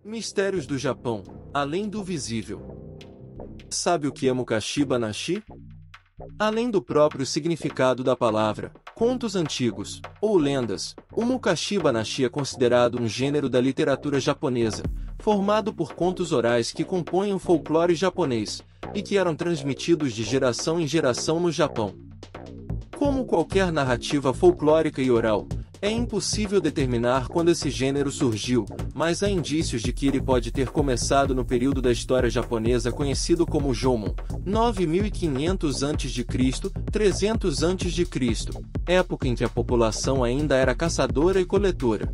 Mistérios do Japão, além do visível. Sabe o que é Mukashi Banashi? Além do próprio significado da palavra, contos antigos, ou lendas, o Mukashi Banashi é considerado um gênero da literatura japonesa, formado por contos orais que compõem o folclore japonês, e que eram transmitidos de geração em geração no Japão. Como qualquer narrativa folclórica e oral, é impossível determinar quando esse gênero surgiu, mas há indícios de que ele pode ter começado no período da história japonesa conhecido como Jomon, 9500 a.C., 300 a.C., época em que a população ainda era caçadora e coletora.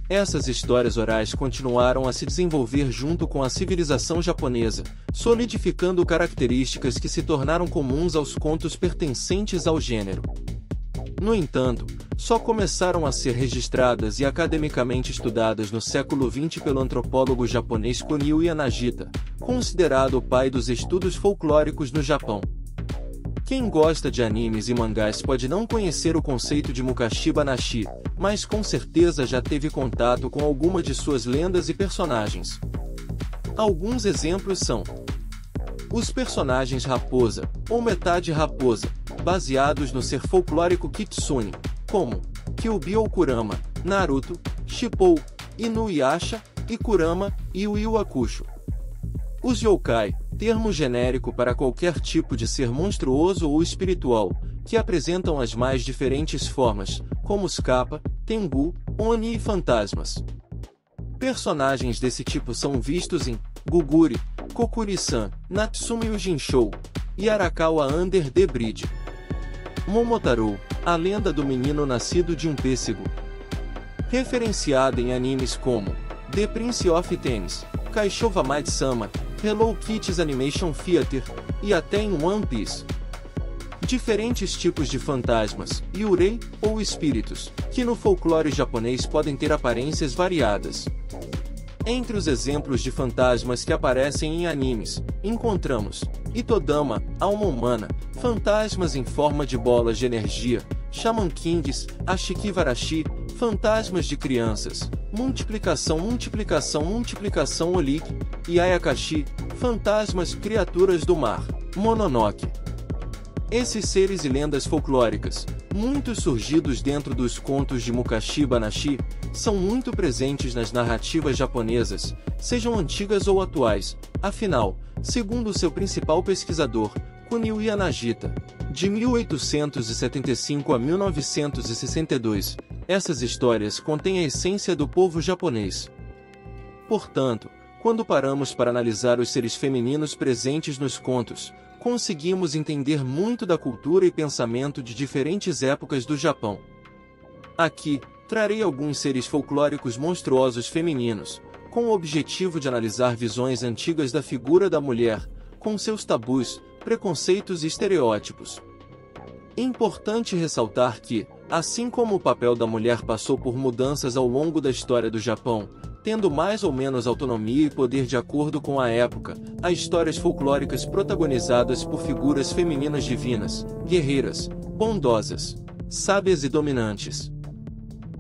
Essas histórias orais continuaram a se desenvolver junto com a civilização japonesa, solidificando características que se tornaram comuns aos contos pertencentes ao gênero. No entanto, só começaram a ser registradas e academicamente estudadas no século XX pelo antropólogo japonês Kunio Yanagita, considerado o pai dos estudos folclóricos no Japão. Quem gosta de animes e mangás pode não conhecer o conceito de Mukashi Banashi, mas com certeza já teve contato com alguma de suas lendas e personagens. Alguns exemplos são os personagens raposa, ou metade raposa, baseados no ser folclórico Kitsune, como Kyuubi ou Kurama, Naruto, Shippou, Inuyasha, e Kurama e o Yu Hakusho. Os yokai, termo genérico para qualquer tipo de ser monstruoso ou espiritual, que apresentam as mais diferentes formas, como os kappa, tengu, oni e fantasmas. Personagens desse tipo são vistos em Guguri, Kokuri-san, Natsume Ujinshou, e Arakawa Under the Bridge. Momotaro, a lenda do menino nascido de um pêssego. Referenciada em animes como The Prince of Tennis, Kaishova Maid-sama, Hello Kitty's Animation Theater, e até em One Piece. Diferentes tipos de fantasmas, yurei, ou espíritos, que no folclore japonês podem ter aparências variadas. Entre os exemplos de fantasmas que aparecem em animes, encontramos Itodama, alma humana, fantasmas em forma de bolas de energia, Shaman Kings, Ashikivarashi, fantasmas de crianças, multiplicação Olik, e Ayakashi, fantasmas criaturas do mar, Mononoke. Esses seres e lendas folclóricas, muitos surgidos dentro dos contos de Mukashi Banashi, são muito presentes nas narrativas japonesas, sejam antigas ou atuais. Afinal, segundo seu principal pesquisador, Kunio Yanagita, de 1875 a 1962, essas histórias contêm a essência do povo japonês. Portanto, quando paramos para analisar os seres femininos presentes nos contos, conseguimos entender muito da cultura e pensamento de diferentes épocas do Japão. Aqui, trarei alguns seres folclóricos monstruosos femininos, com o objetivo de analisar visões antigas da figura da mulher, com seus tabus, preconceitos e estereótipos. É importante ressaltar que, assim como o papel da mulher passou por mudanças ao longo da história do Japão, tendo mais ou menos autonomia e poder de acordo com a época, há histórias folclóricas protagonizadas por figuras femininas divinas, guerreiras, bondosas, sábias e dominantes.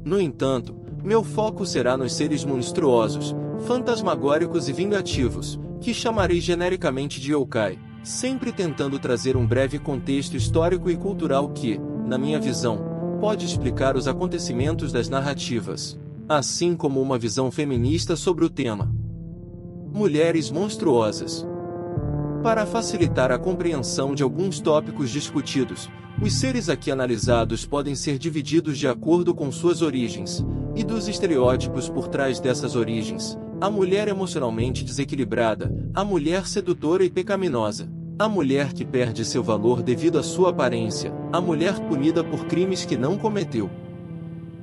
No entanto, meu foco será nos seres monstruosos, fantasmagóricos e vingativos, que chamarei genericamente de yokai, sempre tentando trazer um breve contexto histórico e cultural que, na minha visão, pode explicar os acontecimentos das narrativas, assim como uma visão feminista sobre o tema. Mulheres monstruosas. Para facilitar a compreensão de alguns tópicos discutidos, os seres aqui analisados podem ser divididos de acordo com suas origens, e dos estereótipos por trás dessas origens: a mulher emocionalmente desequilibrada, a mulher sedutora e pecaminosa, a mulher que perde seu valor devido à sua aparência, a mulher punida por crimes que não cometeu.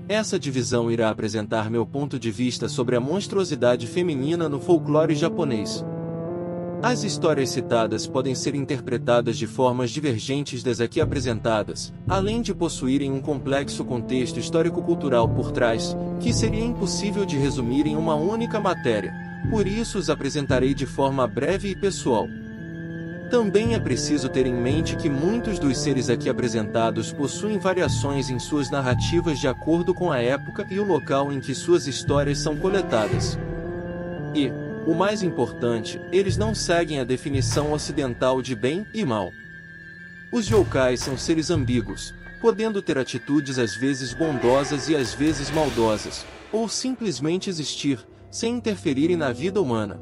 Essa divisão irá apresentar meu ponto de vista sobre a monstruosidade feminina no folclore japonês. As histórias citadas podem ser interpretadas de formas divergentes das aqui apresentadas, além de possuírem um complexo contexto histórico-cultural por trás, que seria impossível de resumir em uma única matéria, por isso os apresentarei de forma breve e pessoal. Também é preciso ter em mente que muitos dos seres aqui apresentados possuem variações em suas narrativas de acordo com a época e o local em que suas histórias são coletadas. E, o mais importante, eles não seguem a definição ocidental de bem e mal. Os yokais são seres ambíguos, podendo ter atitudes às vezes bondosas e às vezes maldosas, ou simplesmente existir, sem interferirem na vida humana.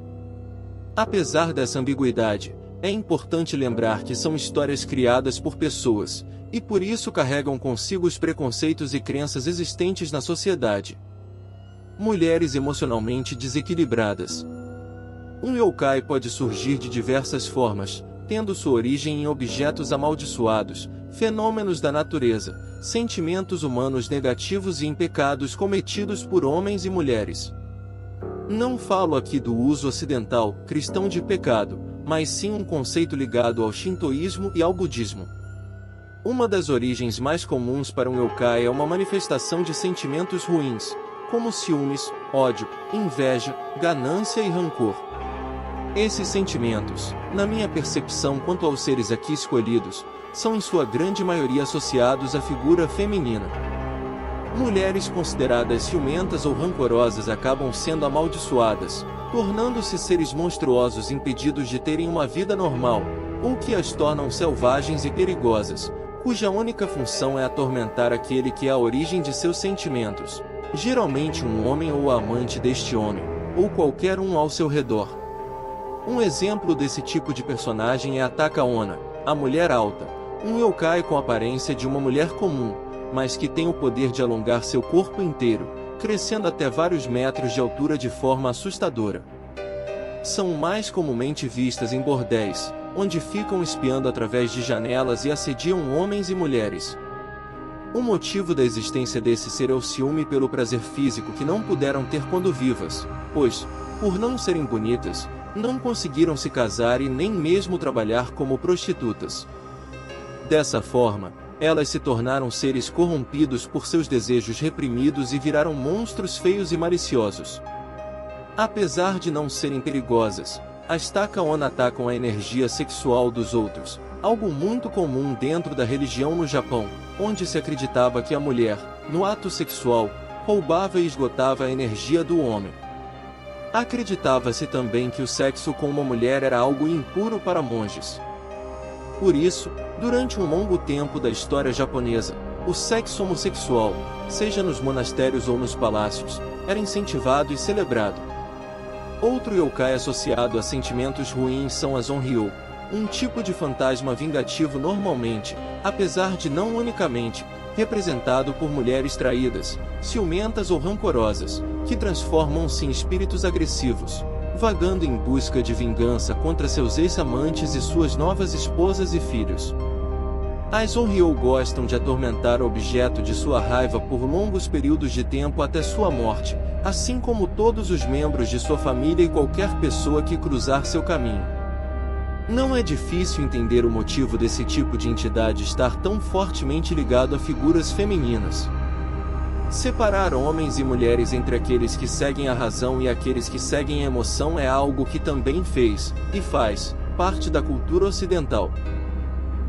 Apesar dessa ambiguidade, é importante lembrar que são histórias criadas por pessoas, e por isso carregam consigo os preconceitos e crenças existentes na sociedade. Mulheres emocionalmente desequilibradas. Um yokai pode surgir de diversas formas, tendo sua origem em objetos amaldiçoados, fenômenos da natureza, sentimentos humanos negativos e em pecados cometidos por homens e mulheres. Não falo aqui do uso ocidental, cristão de pecado, mas sim um conceito ligado ao shintoísmo e ao budismo. Uma das origens mais comuns para um yokai é uma manifestação de sentimentos ruins, como ciúmes, ódio, inveja, ganância e rancor. Esses sentimentos, na minha percepção quanto aos seres aqui escolhidos, são em sua grande maioria associados à figura feminina. Mulheres consideradas ciumentas ou rancorosas acabam sendo amaldiçoadas, tornando-se seres monstruosos impedidos de terem uma vida normal, ou que as tornam selvagens e perigosas, cuja única função é atormentar aquele que é a origem de seus sentimentos, geralmente um homem ou a amante deste homem, ou qualquer um ao seu redor. Um exemplo desse tipo de personagem é a Takaona, a mulher alta, um yokai com a aparência de uma mulher comum, mas que tem o poder de alongar seu corpo inteiro, crescendo até vários metros de altura de forma assustadora. São mais comumente vistas em bordéis, onde ficam espiando através de janelas e assediam homens e mulheres. O motivo da existência desse ser é o ciúme pelo prazer físico que não puderam ter quando vivas, pois, por não serem bonitas, não conseguiram se casar e nem mesmo trabalhar como prostitutas. Dessa forma, elas se tornaram seres corrompidos por seus desejos reprimidos e viraram monstros feios e maliciosos. Apesar de não serem perigosas, as Takaona atacam a energia sexual dos outros, algo muito comum dentro da religião no Japão, onde se acreditava que a mulher, no ato sexual, roubava e esgotava a energia do homem. Acreditava-se também que o sexo com uma mulher era algo impuro para monges. Por isso, durante um longo tempo da história japonesa, o sexo homossexual, seja nos monastérios ou nos palácios, era incentivado e celebrado. Outro yokai associado a sentimentos ruins são as onryo, um tipo de fantasma vingativo normalmente, apesar de não unicamente, representado por mulheres traídas, ciumentas ou rancorosas, que transformam-se em espíritos agressivos, vagando em busca de vingança contra seus ex-amantes e suas novas esposas e filhos. As onryo gostam de atormentar o objeto de sua raiva por longos períodos de tempo até sua morte, assim como todos os membros de sua família e qualquer pessoa que cruzar seu caminho. Não é difícil entender o motivo desse tipo de entidade estar tão fortemente ligado a figuras femininas. Separar homens e mulheres entre aqueles que seguem a razão e aqueles que seguem a emoção é algo que também fez, e faz, parte da cultura ocidental.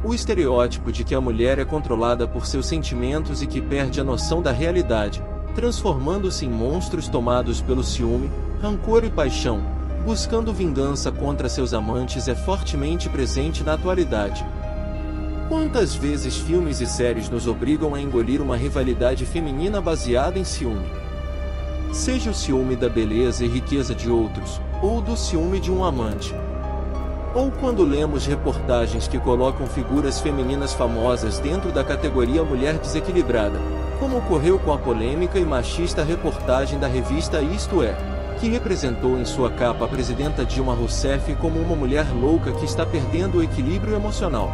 O estereótipo de que a mulher é controlada por seus sentimentos e que perde a noção da realidade, transformando-se em monstros tomados pelo ciúme, rancor e paixão, buscando vingança contra seus amantes é fortemente presente na atualidade. Quantas vezes filmes e séries nos obrigam a engolir uma rivalidade feminina baseada em ciúme? Seja o ciúme da beleza e riqueza de outros, ou do ciúme de um amante. Ou quando lemos reportagens que colocam figuras femininas famosas dentro da categoria mulher desequilibrada, como ocorreu com a polêmica e machista reportagem da revista Isto É, que representou em sua capa a presidenta Dilma Rousseff como uma mulher louca que está perdendo o equilíbrio emocional.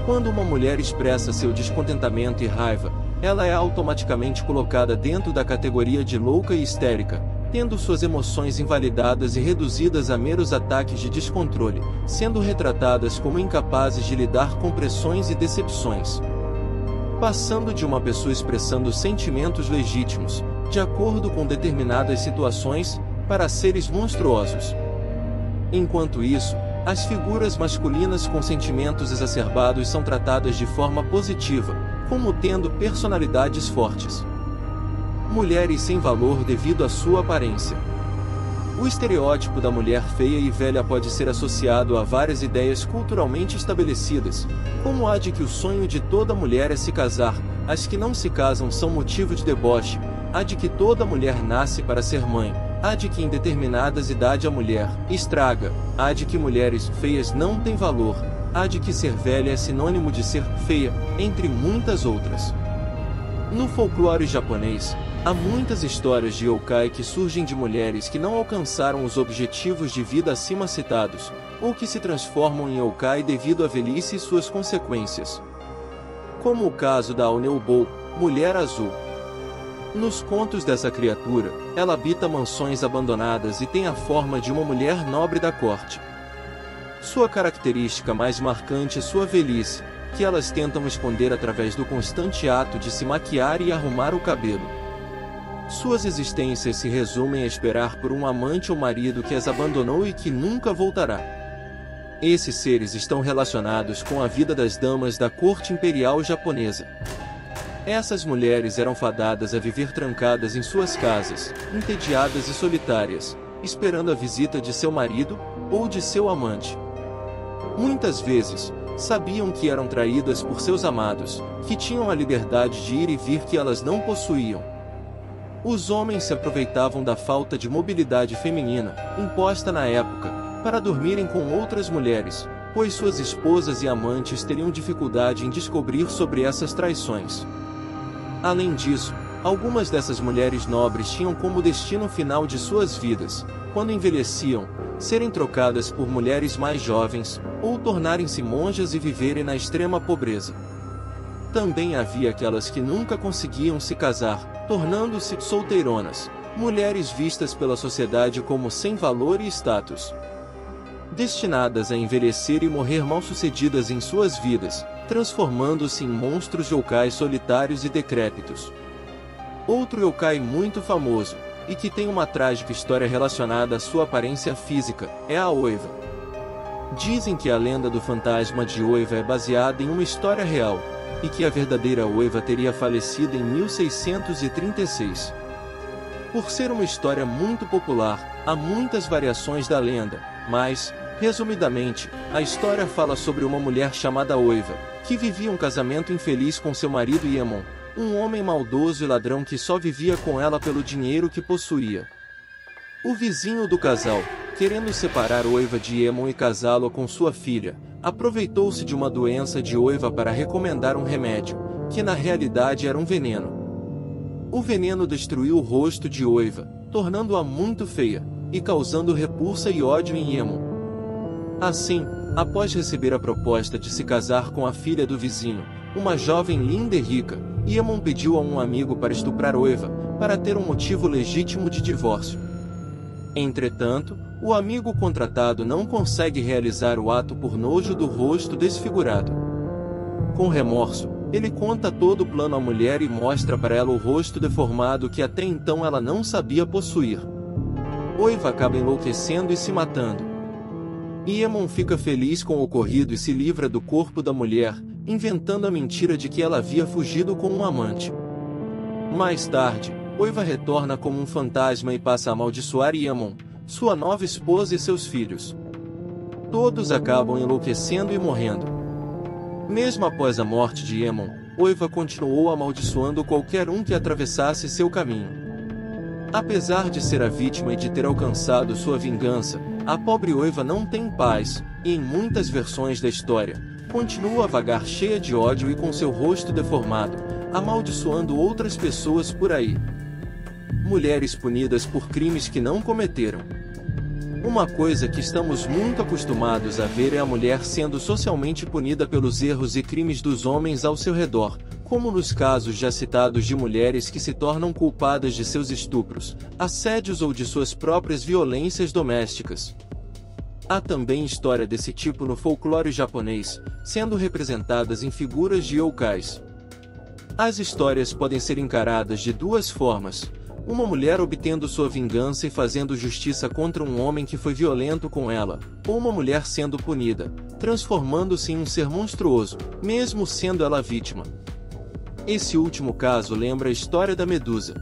Quando uma mulher expressa seu descontentamento e raiva, ela é automaticamente colocada dentro da categoria de louca e histérica, tendo suas emoções invalidadas e reduzidas a meros ataques de descontrole, sendo retratadas como incapazes de lidar com pressões e decepções. Passando de uma pessoa expressando sentimentos legítimos, de acordo com determinadas situações, para seres monstruosos. Enquanto isso, as figuras masculinas com sentimentos exacerbados são tratadas de forma positiva, como tendo personalidades fortes. Mulheres sem valor devido à sua aparência. O estereótipo da mulher feia e velha pode ser associado a várias ideias culturalmente estabelecidas, como a de que o sonho de toda mulher é se casar, as que não se casam são motivo de deboche, a de que toda mulher nasce para ser mãe, a de que em determinadas idades a mulher estraga, a de que mulheres feias não têm valor, a de que ser velha é sinônimo de ser feia, entre muitas outras. No folclore japonês, há muitas histórias de yokai que surgem de mulheres que não alcançaram os objetivos de vida acima citados, ou que se transformam em yokai devido à velhice e suas consequências. Como o caso da Aoneubo, Mulher Azul. Nos contos dessa criatura, ela habita mansões abandonadas e tem a forma de uma mulher nobre da corte. Sua característica mais marcante é sua velhice, que elas tentam esconder através do constante ato de se maquiar e arrumar o cabelo. Suas existências se resumem a esperar por um amante ou marido que as abandonou e que nunca voltará. Esses seres estão relacionados com a vida das damas da corte imperial japonesa. Essas mulheres eram fadadas a viver trancadas em suas casas, entediadas e solitárias, esperando a visita de seu marido ou de seu amante. Muitas vezes, sabiam que eram traídas por seus amados, que tinham a liberdade de ir e vir que elas não possuíam. Os homens se aproveitavam da falta de mobilidade feminina, imposta na época, para dormirem com outras mulheres, pois suas esposas e amantes teriam dificuldade em descobrir sobre essas traições. Além disso, algumas dessas mulheres nobres tinham como destino final de suas vidas, quando envelheciam, serem trocadas por mulheres mais jovens, ou tornarem-se monjas e viverem na extrema pobreza. Também havia aquelas que nunca conseguiam se casar, tornando-se solteironas, mulheres vistas pela sociedade como sem valor e status. Destinadas a envelhecer e morrer mal-sucedidas em suas vidas, transformando-se em monstros yokais solitários e decrépitos. Outro yokai muito famoso, e que tem uma trágica história relacionada à sua aparência física, é a Oiva. Dizem que a lenda do fantasma de Oiva é baseada em uma história real, e que a verdadeira Oiva teria falecido em 1636. Por ser uma história muito popular, há muitas variações da lenda, mas, resumidamente, a história fala sobre uma mulher chamada Oiva, que vivia um casamento infeliz com seu marido Iemon, um homem maldoso e ladrão que só vivia com ela pelo dinheiro que possuía. O vizinho do casal, querendo separar Oiva de Iemon e casá-lo com sua filha, aproveitou-se de uma doença de Oiva para recomendar um remédio, que na realidade era um veneno. O veneno destruiu o rosto de Oiva, tornando-a muito feia, e causando repulsa e ódio em Iemon. Assim, após receber a proposta de se casar com a filha do vizinho, uma jovem linda e rica, Iemon pediu a um amigo para estuprar Oiva, para ter um motivo legítimo de divórcio. Entretanto, o amigo contratado não consegue realizar o ato por nojo do rosto desfigurado. Com remorso, ele conta todo o plano à mulher e mostra para ela o rosto deformado que até então ela não sabia possuir. Oiva acaba enlouquecendo e se matando. Iemon fica feliz com o ocorrido e se livra do corpo da mulher, inventando a mentira de que ela havia fugido com um amante. Mais tarde, Oiva retorna como um fantasma e passa a amaldiçoar Iemon, sua nova esposa e seus filhos. Todos acabam enlouquecendo e morrendo. Mesmo após a morte de Iemon, Oiva continuou amaldiçoando qualquer um que atravessasse seu caminho. Apesar de ser a vítima e de ter alcançado sua vingança, a pobre Oiva não tem paz, e em muitas versões da história, continua a vagar cheia de ódio e com seu rosto deformado, amaldiçoando outras pessoas por aí. Mulheres punidas por crimes que não cometeram. Uma coisa que estamos muito acostumados a ver é a mulher sendo socialmente punida pelos erros e crimes dos homens ao seu redor, como nos casos já citados de mulheres que se tornam culpadas de seus estupros, assédios ou de suas próprias violências domésticas. Há também história desse tipo no folclore japonês, sendo representadas em figuras de yokais. As histórias podem ser encaradas de duas formas: uma mulher obtendo sua vingança e fazendo justiça contra um homem que foi violento com ela, ou uma mulher sendo punida, transformando-se em um ser monstruoso, mesmo sendo ela vítima. Esse último caso lembra a história da Medusa.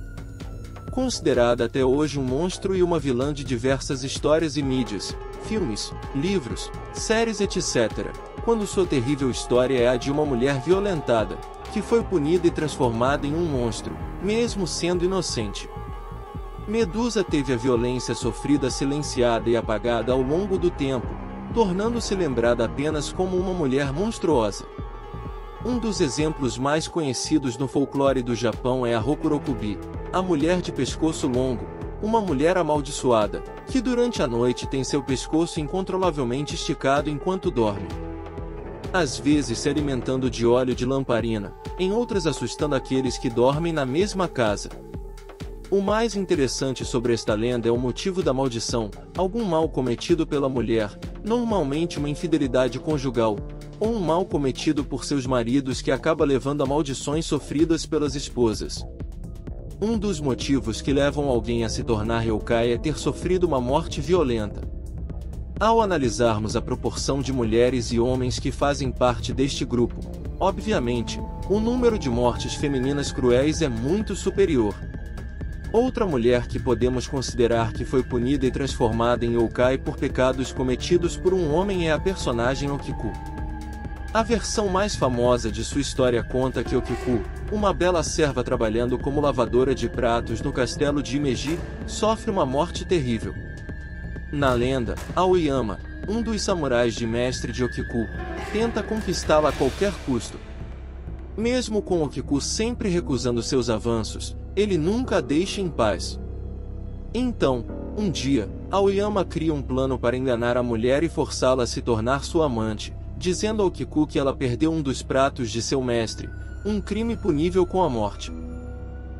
considerada até hoje um monstro e uma vilã de diversas histórias e mídias, filmes, livros, séries etc., quando sua terrível história é a de uma mulher violentada, que foi punida e transformada em um monstro, mesmo sendo inocente. Medusa teve a violência sofrida silenciada e apagada ao longo do tempo, tornando-se lembrada apenas como uma mulher monstruosa. Um dos exemplos mais conhecidos no folclore do Japão é a Rokurokubi, a mulher de pescoço longo, uma mulher amaldiçoada, que durante a noite tem seu pescoço incontrolavelmente esticado enquanto dorme. Às vezes se alimentando de óleo de lamparina, em outras assustando aqueles que dormem na mesma casa. O mais interessante sobre esta lenda é o motivo da maldição, algum mal cometido pela mulher, normalmente uma infidelidade conjugal, ou um mal cometido por seus maridos que acaba levando a maldições sofridas pelas esposas. Um dos motivos que levam alguém a se tornar yokai é ter sofrido uma morte violenta. Ao analisarmos a proporção de mulheres e homens que fazem parte deste grupo, obviamente, o número de mortes femininas cruéis é muito superior. Outra mulher que podemos considerar que foi punida e transformada em yokai por pecados cometidos por um homem é a personagem Okiku. A versão mais famosa de sua história conta que Okiku, uma bela serva trabalhando como lavadora de pratos no castelo de Imeji, sofre uma morte terrível. Na lenda, Aoyama, um dos samurais de mestre de Okiku, tenta conquistá-la a qualquer custo. Mesmo com Okiku sempre recusando seus avanços, ele nunca a deixa em paz. Então, um dia, Aoyama cria um plano para enganar a mulher e forçá-la a se tornar sua amante, dizendo a Okiku que ela perdeu um dos pratos de seu mestre, um crime punível com a morte.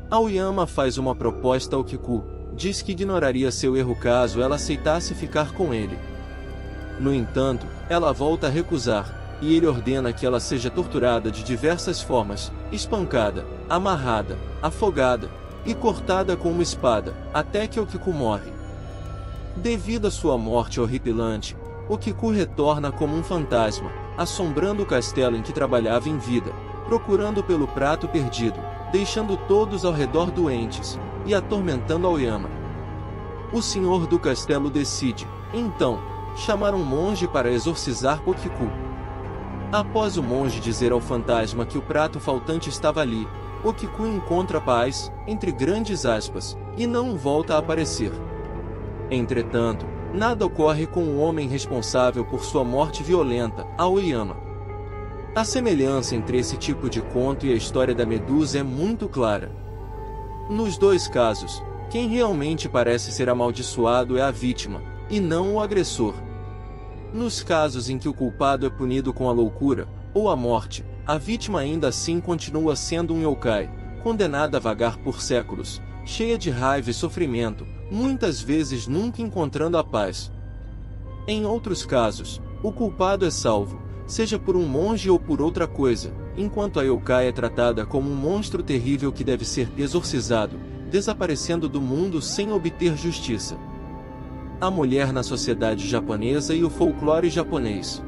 Aoyama faz uma proposta a Okiku, diz que ignoraria seu erro caso ela aceitasse ficar com ele. No entanto, ela volta a recusar, e ele ordena que ela seja torturada de diversas formas, espancada, amarrada, afogada e cortada com uma espada, até que Okiku morre. Devido à sua morte horripilante, Okiku retorna como um fantasma, assombrando o castelo em que trabalhava em vida, procurando pelo prato perdido, deixando todos ao redor doentes, e atormentando Aoyama. O senhor do castelo decide, então, chamar um monge para exorcizar Okiku. Após o monge dizer ao fantasma que o prato faltante estava ali, Okiku encontra paz, entre grandes aspas, e não volta a aparecer. Entretanto, nada ocorre com o homem responsável por sua morte violenta, Aoyama. A semelhança entre esse tipo de conto e a história da Medusa é muito clara. Nos dois casos, quem realmente parece ser amaldiçoado é a vítima, e não o agressor. Nos casos em que o culpado é punido com a loucura, ou a morte, a vítima ainda assim continua sendo um yokai, condenada a vagar por séculos, cheia de raiva e sofrimento, muitas vezes nunca encontrando a paz. Em outros casos, o culpado é salvo, seja por um monge ou por outra coisa, enquanto a yokai é tratada como um monstro terrível que deve ser exorcizado, desaparecendo do mundo sem obter justiça. A mulher na sociedade japonesa e o folclore japonês.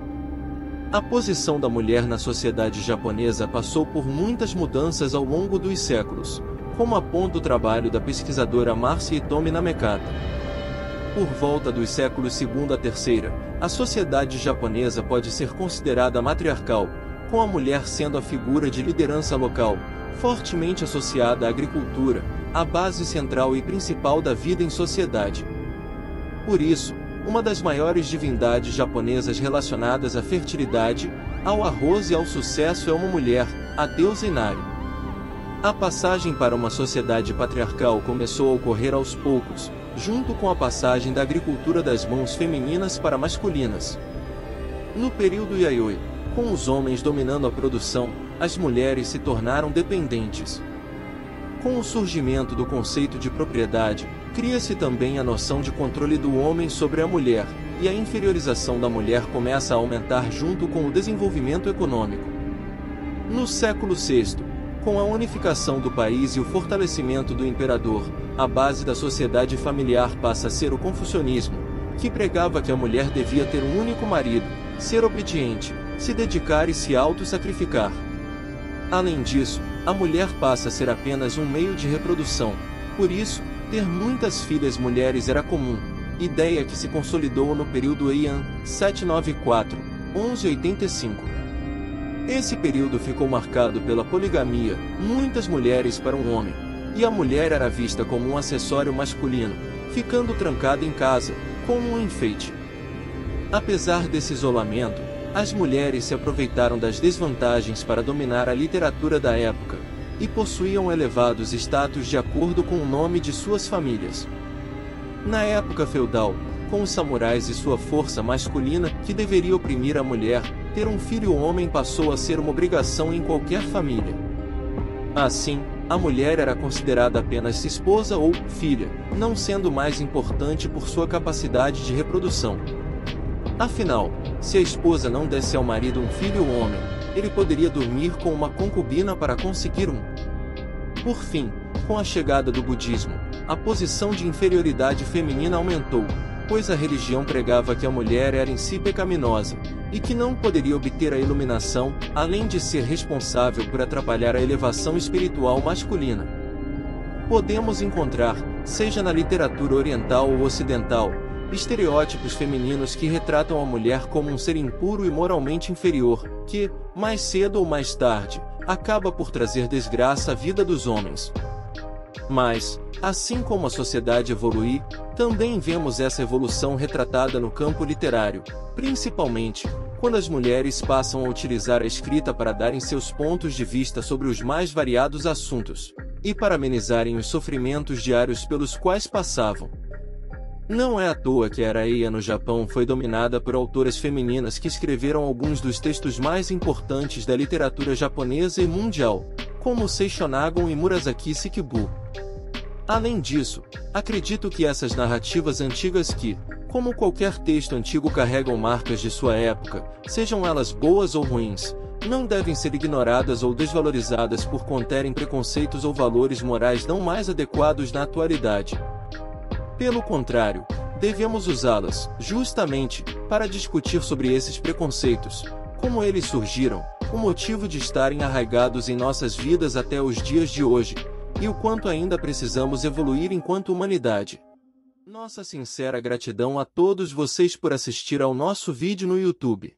A posição da mulher na sociedade japonesa passou por muitas mudanças ao longo dos séculos, como aponta o trabalho da pesquisadora Marcia Hitomi Namekata. Por volta dos séculos II a III, a sociedade japonesa pode ser considerada matriarcal, com a mulher sendo a figura de liderança local, fortemente associada à agricultura, a base central e principal da vida em sociedade. Por isso, uma das maiores divindades japonesas relacionadas à fertilidade, ao arroz e ao sucesso é uma mulher, a deusa Inari. A passagem para uma sociedade patriarcal começou a ocorrer aos poucos, junto com a passagem da agricultura das mãos femininas para masculinas. No período Yayoi, com os homens dominando a produção, as mulheres se tornaram dependentes. Com o surgimento do conceito de propriedade, cria-se também a noção de controle do homem sobre a mulher, e a inferiorização da mulher começa a aumentar junto com o desenvolvimento econômico. No século VI, com a unificação do país e o fortalecimento do imperador, a base da sociedade familiar passa a ser o confucionismo, que pregava que a mulher devia ter um único marido, ser obediente, se dedicar e se auto-sacrificar. Além disso, a mulher passa a ser apenas um meio de reprodução. Por isso, ter muitas filhas mulheres era comum, ideia que se consolidou no período Heian 794-1185. Esse período ficou marcado pela poligamia, muitas mulheres para um homem, e a mulher era vista como um acessório masculino, ficando trancada em casa, como um enfeite. Apesar desse isolamento, as mulheres se aproveitaram das desvantagens para dominar a literatura da época, e possuíam elevados status de acordo com o nome de suas famílias. Na época feudal, com os samurais e sua força masculina que deveria oprimir a mulher, ter um filho homem passou a ser uma obrigação em qualquer família. Assim, a mulher era considerada apenas esposa ou filha, não sendo mais importante por sua capacidade de reprodução. Afinal, se a esposa não desse ao marido um filho homem, ele poderia dormir com uma concubina para conseguir um. Por fim, com a chegada do budismo, a posição de inferioridade feminina aumentou, pois a religião pregava que a mulher era em si pecaminosa, e que não poderia obter a iluminação, além de ser responsável por atrapalhar a elevação espiritual masculina. Podemos encontrar, seja na literatura oriental ou ocidental, estereótipos femininos que retratam a mulher como um ser impuro e moralmente inferior, que, mais cedo ou mais tarde, acaba por trazer desgraça à vida dos homens. Mas, assim como a sociedade evolui, também vemos essa evolução retratada no campo literário, principalmente quando as mulheres passam a utilizar a escrita para darem seus pontos de vista sobre os mais variados assuntos, e para amenizarem os sofrimentos diários pelos quais passavam. Não é à toa que a era Eia no Japão foi dominada por autoras femininas que escreveram alguns dos textos mais importantes da literatura japonesa e mundial, como Seishonagon e Murasaki Shikibu. Além disso, acredito que essas narrativas antigas que, como qualquer texto antigo, carregam marcas de sua época, sejam elas boas ou ruins, não devem ser ignoradas ou desvalorizadas por conterem preconceitos ou valores morais não mais adequados na atualidade. Pelo contrário, devemos usá-las, justamente, para discutir sobre esses preconceitos, como eles surgiram, o motivo de estarem arraigados em nossas vidas até os dias de hoje, e o quanto ainda precisamos evoluir enquanto humanidade. Nossa sincera gratidão a todos vocês por assistir ao nosso vídeo no YouTube.